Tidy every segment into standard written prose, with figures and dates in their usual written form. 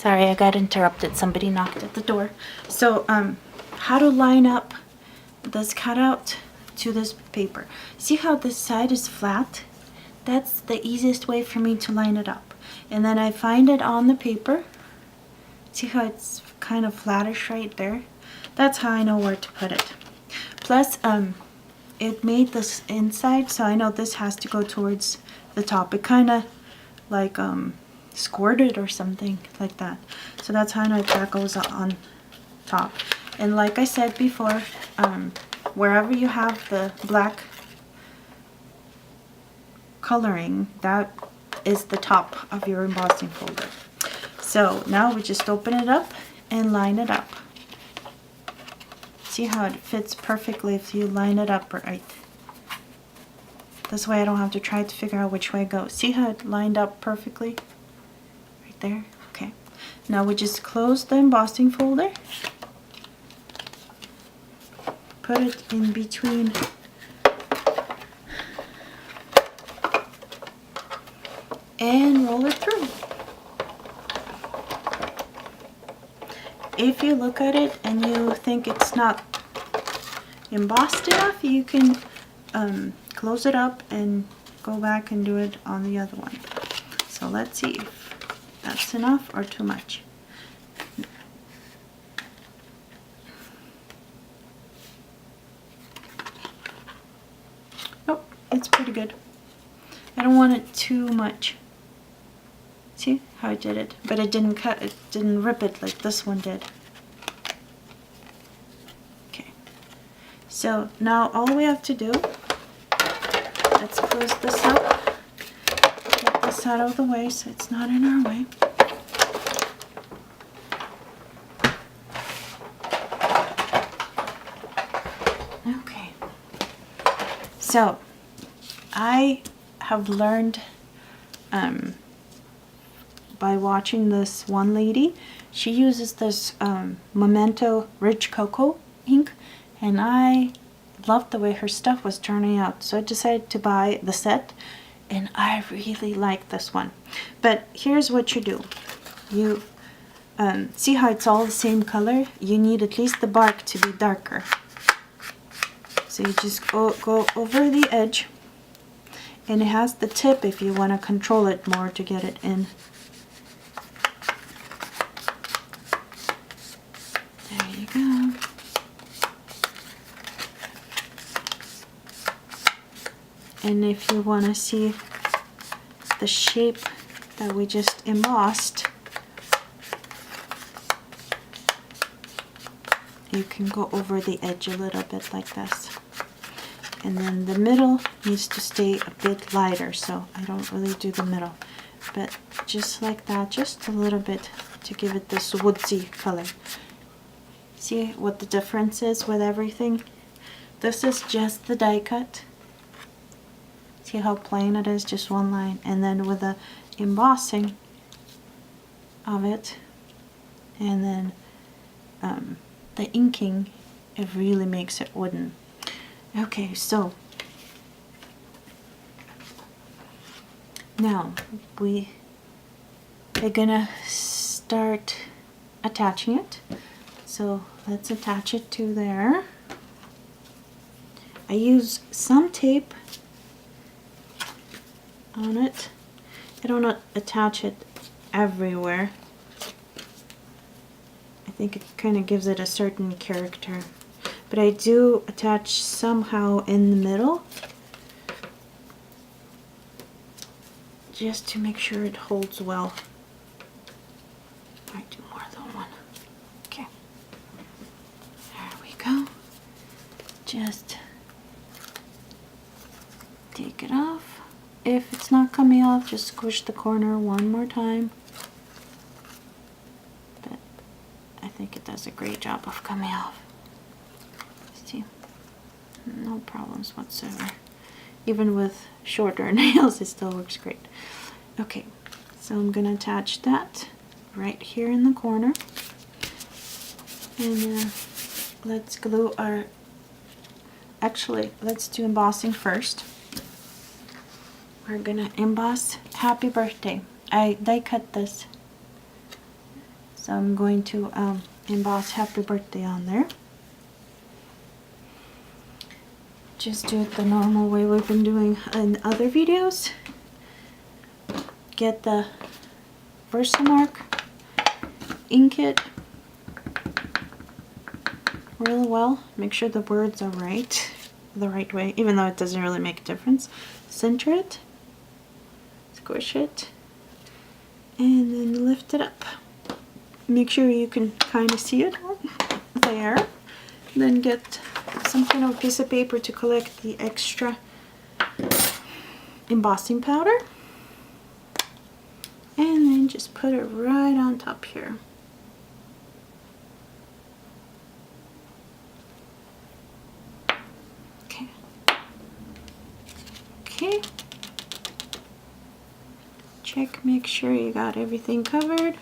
Sorry, I got interrupted. Somebody knocked at the door. So, how to line up this cutout to this paper. See how this side is flat? That's the easiest way for me to line it up. And then I find it on the paper. See how it's kind of flattish right there? That's how I know where to put it. Plus, it made this inside, so I know this has to go towards the top. It kind of like squirted or something like that. So that's how I know that goes on top. And like I said before, wherever you have the black coloring, that is the top of your embossing folder. So now we just open it up and line it up. See how it fits perfectly if you line it up right. This way I don't have to try to figure out which way it goes. See how it lined up perfectly? Right there? Okay. Now we just close the embossing folder. Put it in between and roll it through. If you look at it and you think it's not embossed enough, you can close it up and go back and do it on the other one. So let's see if that's enough or too much. Nope, it's pretty good. I don't want it too much. See how I did it? But it didn't cut, it didn't rip it like this one did. Okay. So now all we have to do, let's close this up. Get this out of the way so it's not in our way. Okay. So I have learned by watching this one lady. She uses this Memento Rich Cocoa ink, and I loved the way her stuff was turning out, so I decided to buy the set, and I really like this one. But here's what you do. You see how it's all the same color? You need at least the bark to be darker. So you just go over the edge, and it has the tip if you want to control it more to get it in. There you go. And if you want to see the shape that we just embossed, you can go over the edge a little bit like this. And then the middle needs to stay a bit lighter, so I don't really do the middle. But just like that, just a little bit to give it this woodsy color. See what the difference is with everything? This is just the die cut. See how plain it is, just one line. And then with the embossing of it, and then the inking, it really makes it wooden. Okay, so now we are gonna start attaching it. So let's attach it to there. I use some tape on it. I don't attach it everywhere. I think it kind of gives it a certain character. But I do attach somehow in the middle, just to make sure it holds well. I do more than one. Okay. There we go. Just take it off. If it's not coming off, just squish the corner one more time. But I think it does a great job of coming off. See? No problems whatsoever. Even with shorter nails, it still works great. Okay, so I'm going to attach that right here in the corner. And let's glue our... Actually, let's do embossing first. We're going to emboss Happy Birthday. I die cut this. So I'm going to emboss happy birthday on there. Just do it the normal way we've been doing in other videos. Get the Versamark, ink it really well. Make sure the words are right, the right way, even though it doesn't really make a difference. Center it, squish it, and then lift it up. Make sure you can kind of see it there. Then get some kind of piece of paper to collect the extra embossing powder. And then just put it right on top here. Okay. Okay. Check, make sure you got everything covered.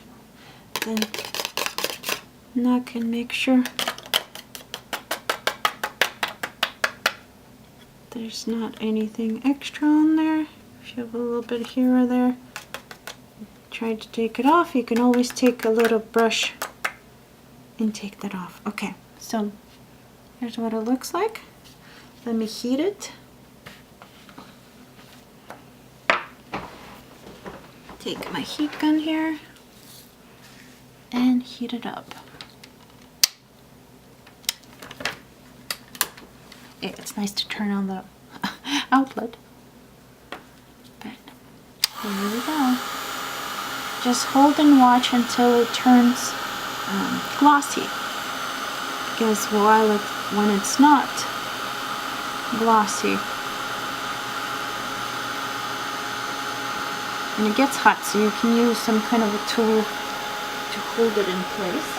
Then knock and make sure there's not anything extra on there. If you have a little bit here or there, try to take it off. You can always take a little brush and take that off. Okay, so here's what it looks like. Let me heat it. Take my heat gun here and heat it up. Yeah, it's nice to turn on the outlet. But here we go. Just hold and watch until it turns glossy. Because when it's not glossy, and it gets hot, so you can use some kind of a tool to hold it in place.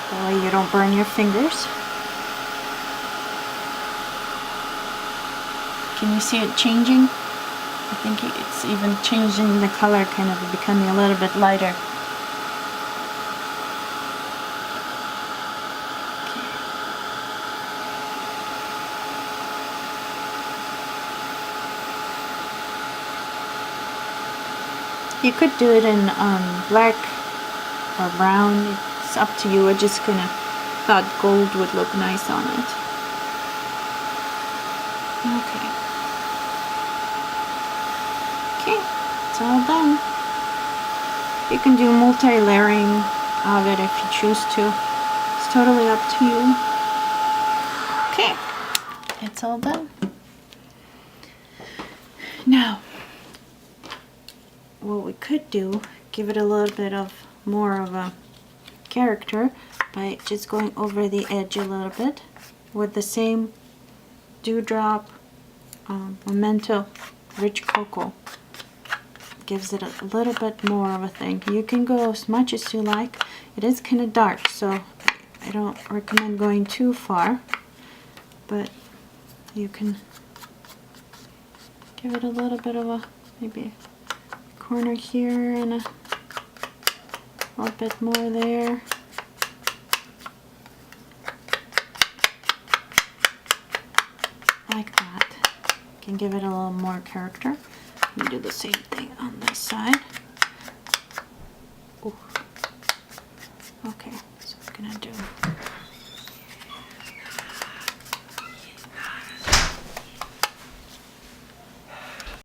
That way you don't burn your fingers. Can you see it changing? I think it's even changing the color, kind of becoming a little bit lighter. You could do it in black or brown. It's up to you. I just kind of thought gold would look nice on it. Okay. Okay, it's all done. You can do multi-layering of it if you choose to. It's totally up to you. Okay, it's all done. Now, what we could do, give it a little bit of more of a character by just going over the edge a little bit with the same dewdrop memento rich cocoa. Gives it a little bit more of a thing. You can go as much as you like. It is kind of dark, so I don't recommend going too far, but you can give it a little bit of a maybe corner here and a little bit more there. Like that. You can give it a little more character. Let me do the same thing on this side. Ooh. Okay, so I'm gonna do